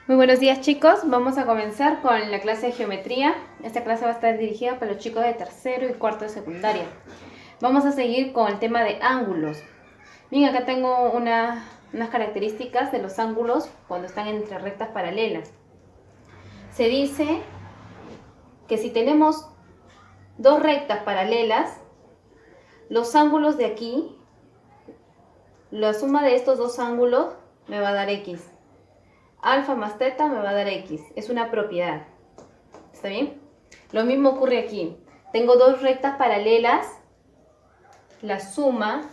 Muy buenos días, chicos, vamos a comenzar con la clase de geometría. Esta clase va a estar dirigida para los chicos de tercero y cuarto de secundaria. Vamos a seguir con el tema de ángulos. Bien, acá tengo unas características de los ángulos cuando están entre rectas paralelas. Se dice que si tenemos dos rectas paralelas, los ángulos de aquí, la suma de estos dos ángulos me va a dar X. Alfa más teta me va a dar X. Es una propiedad. ¿Está bien? Lo mismo ocurre aquí. Tengo dos rectas paralelas. La suma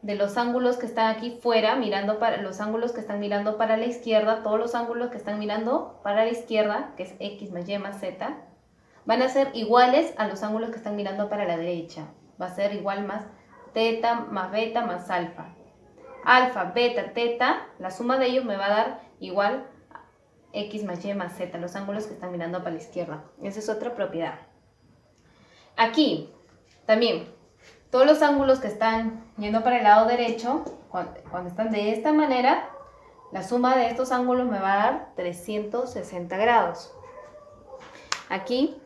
de los ángulos que están aquí fuera, mirando para los ángulos que están mirando para la izquierda, todos los ángulos que están mirando para la izquierda, que es X más Y más Z, van a ser iguales a los ángulos que están mirando para la derecha. Va a ser igual más teta más beta más alfa. Alfa, beta, teta, la suma de ellos me va a dar igual X más Y más Z, los ángulos que están mirando para la izquierda. Esa es otra propiedad. Aquí, también, todos los ángulos que están yendo para el lado derecho, cuando están de esta manera, la suma de estos ángulos me va a dar 360 grados. Aquí,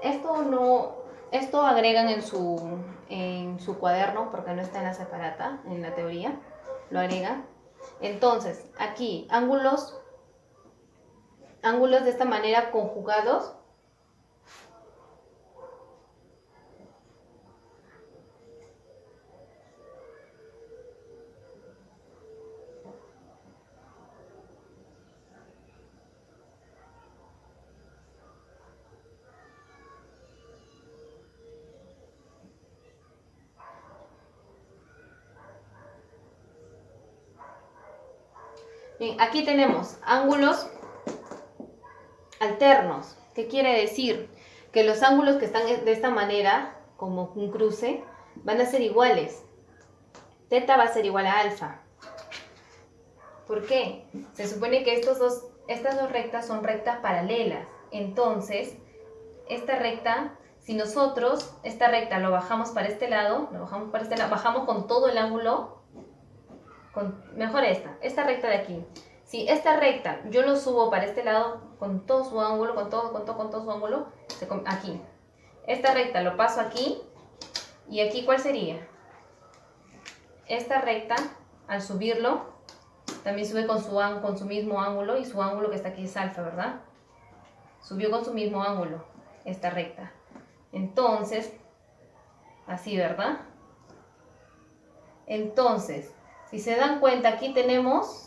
esto agregan en su cuaderno, porque no está en la separata, en la teoría, lo agregan. Entonces, aquí, ángulos de esta manera conjugados. Bien, aquí tenemos ángulos alternos. ¿Qué quiere decir? Que los ángulos que están de esta manera, como un cruce, van a ser iguales. Teta va a ser igual a alfa. ¿Por qué? Se supone que estas dos rectas son rectas paralelas. Entonces, esta recta, si nosotros esta recta lo bajamos para este lado, bajamos con todo el ángulo, mejor esta recta de aquí. Si esta recta yo lo subo para este lado con todo su ángulo, con todo su ángulo, aquí. Esta recta lo paso aquí, y aquí ¿cuál sería? Esta recta, al subirlo, también sube con su mismo ángulo, y su ángulo que está aquí es alfa, ¿verdad? Subió con su mismo ángulo, esta recta. Entonces, así, ¿verdad? Entonces, si se dan cuenta, aquí tenemos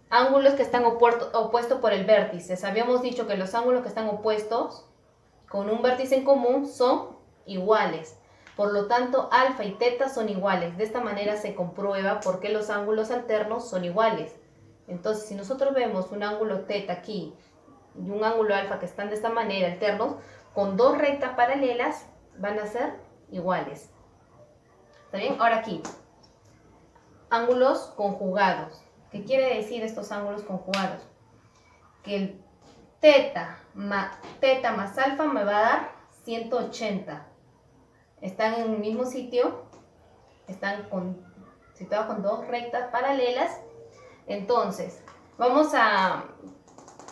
ángulos que están opuestos por el vértice. Habíamos dicho que los ángulos que están opuestos con un vértice en común son iguales. Por lo tanto, alfa y teta son iguales. De esta manera se comprueba por qué los ángulos alternos son iguales. Entonces, si nosotros vemos un ángulo teta aquí y un ángulo alfa que están de esta manera alternos, con dos rectas paralelas van a ser iguales. ¿Está bien? Ahora aquí, ángulos conjugados. ¿Qué quiere decir estos ángulos conjugados? Que el teta más alfa me va a dar 180. Están en el mismo sitio, están situados con dos rectas paralelas. Entonces, vamos a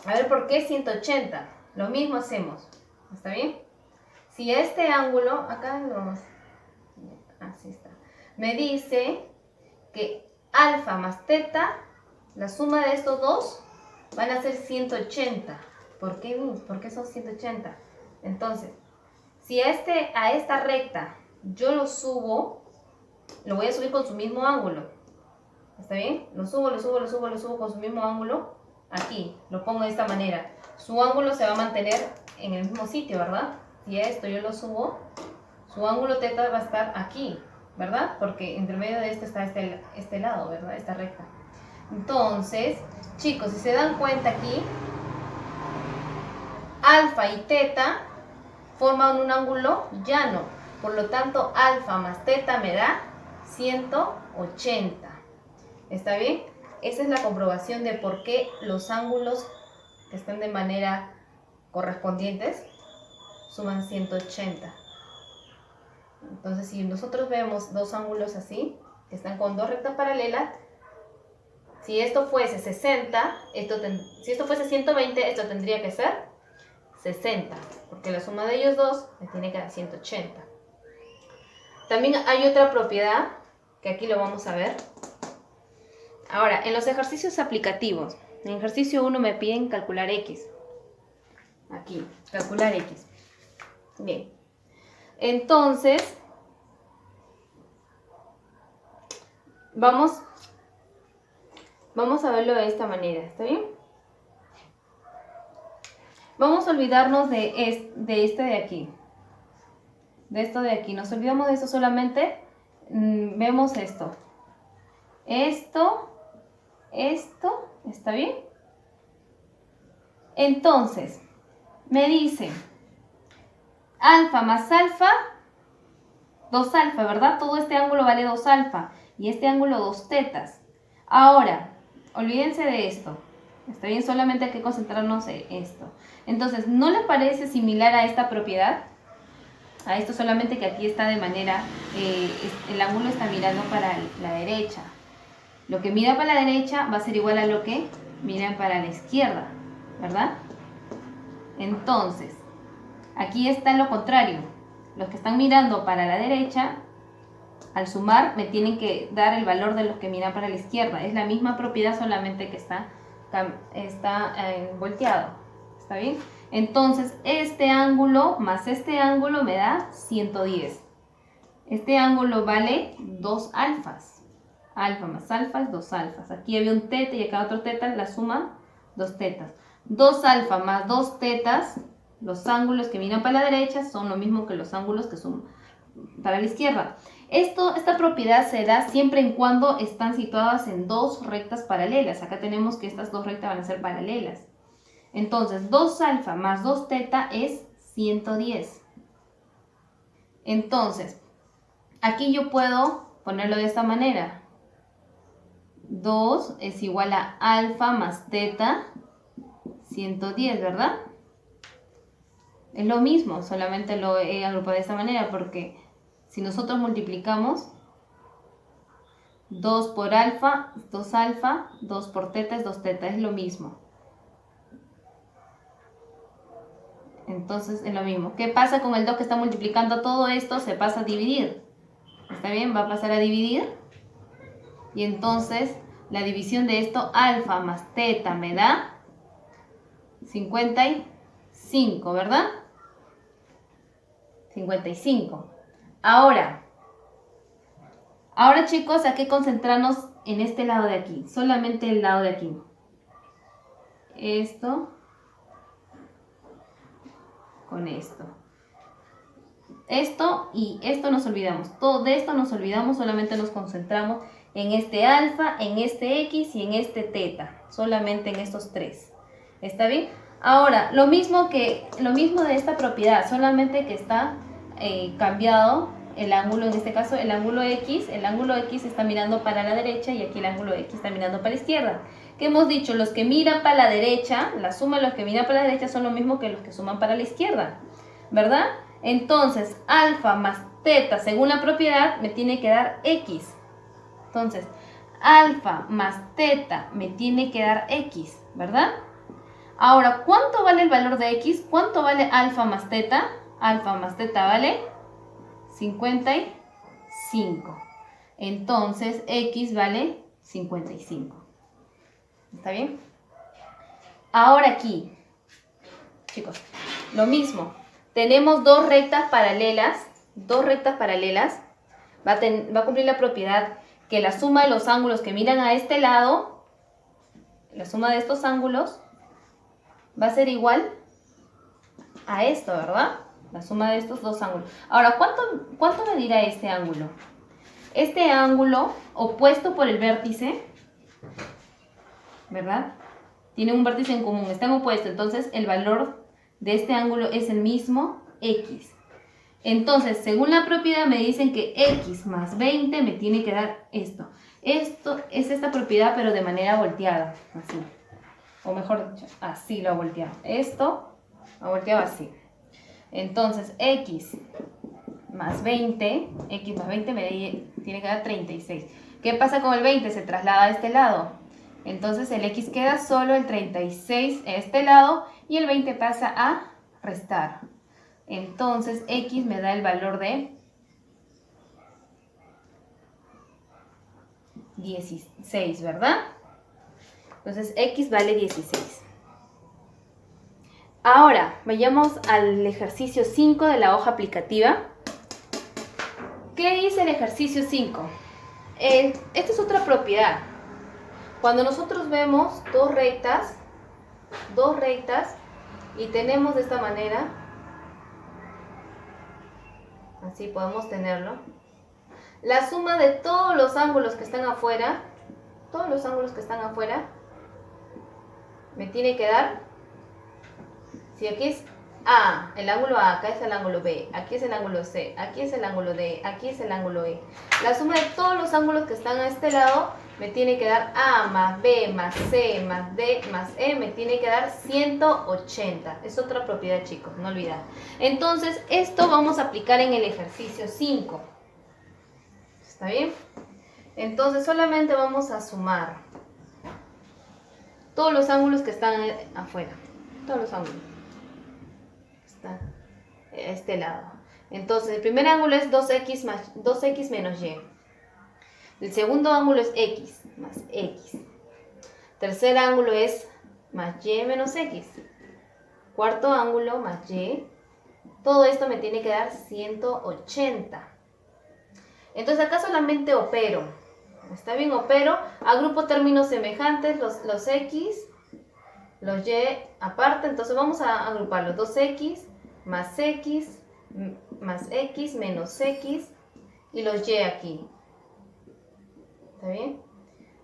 ver por qué 180. Lo mismo hacemos. ¿Está bien? Si este ángulo, acá así está, me dice que alfa más teta, la suma de estos dos van a ser 180. ¿Por qué? ¿Por qué son 180? Entonces, si a esta recta yo lo voy a subir con su mismo ángulo. ¿Está bien? Lo subo con su mismo ángulo. Aquí, lo pongo de esta manera. Su ángulo se va a mantener en el mismo sitio, ¿verdad? Si a esto yo lo subo, su ángulo teta va a estar aquí, ¿verdad? Porque entre medio de esto está este lado, ¿verdad? Esta recta. Entonces, chicos, si se dan cuenta aquí, alfa y teta forman un ángulo llano. Por lo tanto, alfa más teta me da 180. ¿Está bien? Esa es la comprobación de por qué los ángulos que están de manera correspondientes suman 180. Entonces, si nosotros vemos dos ángulos así, que están con dos rectas paralelas, Si esto fuese 60, si esto fuese 120, esto tendría que ser 60, porque la suma de ellos dos me tiene que dar 180. También hay otra propiedad, que aquí lo vamos a ver. Ahora, en los ejercicios aplicativos, en ejercicio 1 me piden calcular X. Aquí, calcular X. Bien. Entonces, vamos a verlo de esta manera, ¿está bien? Vamos a olvidarnos de este de aquí. De esto de aquí. Nos olvidamos de esto solamente. Vemos esto. Esto, ¿está bien? Entonces, me dice alfa más alfa, 2 alfa, ¿verdad? Todo este ángulo vale 2 alfa y este ángulo 2 tetas. Ahora, olvídense de esto. Está bien, solamente hay que concentrarnos en esto. Entonces, ¿no le parece similar a esta propiedad? A esto solamente que aquí está de manera, el ángulo está mirando para la derecha. Lo que mira para la derecha va a ser igual a lo que mira para la izquierda, ¿verdad? Entonces, aquí está lo contrario. Los que están mirando para la derecha, al sumar, me tienen que dar el valor de los que miran para la izquierda. Es la misma propiedad, solamente que está volteado. ¿Está bien? Entonces, este ángulo más este ángulo me da 110. Este ángulo vale 2 alfas. Alfa más alfa es 2 alfas. Aquí había un teta y acá otro teta, la suma 2 tetas. 2 alfa más 2 tetas, los ángulos que miran para la derecha son lo mismo que los ángulos que son para la izquierda. Esta propiedad se da siempre en cuando están situadas en 2 rectas paralelas. Acá tenemos que estas 2 rectas van a ser paralelas. Entonces, 2 alfa más 2 teta es 110. Entonces, aquí yo puedo ponerlo de esta manera. 2 es igual a alfa más teta, 110, ¿verdad? Es lo mismo, solamente lo he agrupado de esta manera porque si nosotros multiplicamos 2 por alfa, 2 alfa, 2 por teta es 2 teta, es lo mismo. Entonces es lo mismo. ¿Qué pasa con el 2 que está multiplicando todo esto? Se pasa a dividir. ¿Está bien? Va a pasar a dividir. Y entonces la división de esto, alfa más teta, me da 55, ¿verdad? 55. Ahora chicos, hay que concentrarnos en este lado de aquí. Solamente el lado de aquí. Esto con esto. Esto y esto nos olvidamos. Todo de esto nos olvidamos, solamente nos concentramos en este alfa, en este x y en este teta. Solamente en estos 3. ¿Está bien? Ahora, lo mismo de esta propiedad, solamente que está cambiado el ángulo, en este caso el ángulo X está mirando para la derecha y aquí el ángulo X está mirando para la izquierda. ¿Qué hemos dicho? Los que miran para la derecha, la suma de los que miran para la derecha son lo mismo que los que suman para la izquierda, ¿verdad? Entonces, alfa más teta, según la propiedad, me tiene que dar X. Entonces, alfa más teta me tiene que dar X, ¿verdad? Ahora, ¿cuánto vale el valor de X? ¿Cuánto vale alfa más teta? Alfa más teta vale 55. Entonces, X vale 55. ¿Está bien? Ahora aquí, chicos, lo mismo. Tenemos 2 rectas paralelas. 2 rectas paralelas. Va a cumplir la propiedad que la suma de los ángulos que miran a este lado, la suma de estos ángulos, va a ser igual a esto, ¿verdad? La suma de estos 2 ángulos. Ahora, ¿cuánto medirá este ángulo? Este ángulo opuesto por el vértice, ¿verdad? Tiene un vértice en común, están opuestos, entonces el valor de este ángulo es el mismo, X. Entonces, según la propiedad me dicen que X más 20 me tiene que dar esto. Esto es esta propiedad, pero de manera volteada, así. O mejor dicho, así lo ha volteado. Esto lo ha volteado así. Entonces, X más 20 me tiene que dar 36. ¿Qué pasa con el 20? Se traslada a este lado. Entonces el x queda solo el 36 en este lado y el 20 pasa a restar. Entonces x me da el valor de 16, ¿verdad? Entonces x vale 16. Ahora, vayamos al ejercicio 5 de la hoja aplicativa. ¿Qué dice el ejercicio 5? Esta es otra propiedad. Cuando nosotros vemos dos rectas, y tenemos de esta manera, así podemos tenerlo, la suma de todos los ángulos que están afuera, me tiene que dar, si aquí es A, el ángulo A, acá es el ángulo B, aquí es el ángulo C, aquí es el ángulo D, aquí es el ángulo E. La suma de todos los ángulos que están a este lado me tiene que dar A más B más C más D más E, me tiene que dar 180. Es otra propiedad, chicos, no olvidar. Entonces, esto vamos a aplicar en el ejercicio 5. ¿Está bien? Entonces, solamente vamos a sumar todos los ángulos que están afuera. Todos los ángulos. Está a este lado. Entonces, el primer ángulo es 2x menos y. El segundo ángulo es x más x. Tercer ángulo es más y menos x. Cuarto ángulo más y. Todo esto me tiene que dar 180. Entonces acá solamente opero. ¿Está bien? Opero. Agrupo términos semejantes, los x, los y aparte. Entonces vamos a agruparlos. 2x más x menos x y los y aquí. ¿Está bien?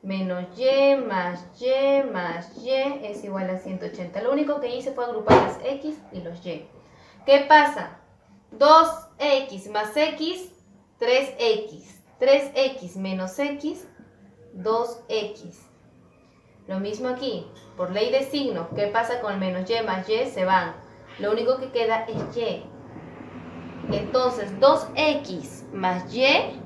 Menos y más y más y es igual a 180. Lo único que hice fue agrupar las x y los y. ¿Qué pasa? 2x más x, 3x. 3x menos x, 2x. Lo mismo aquí. Por ley de signo, ¿qué pasa con el menos y más y? Se van. Lo único que queda es y. Entonces, 2x más y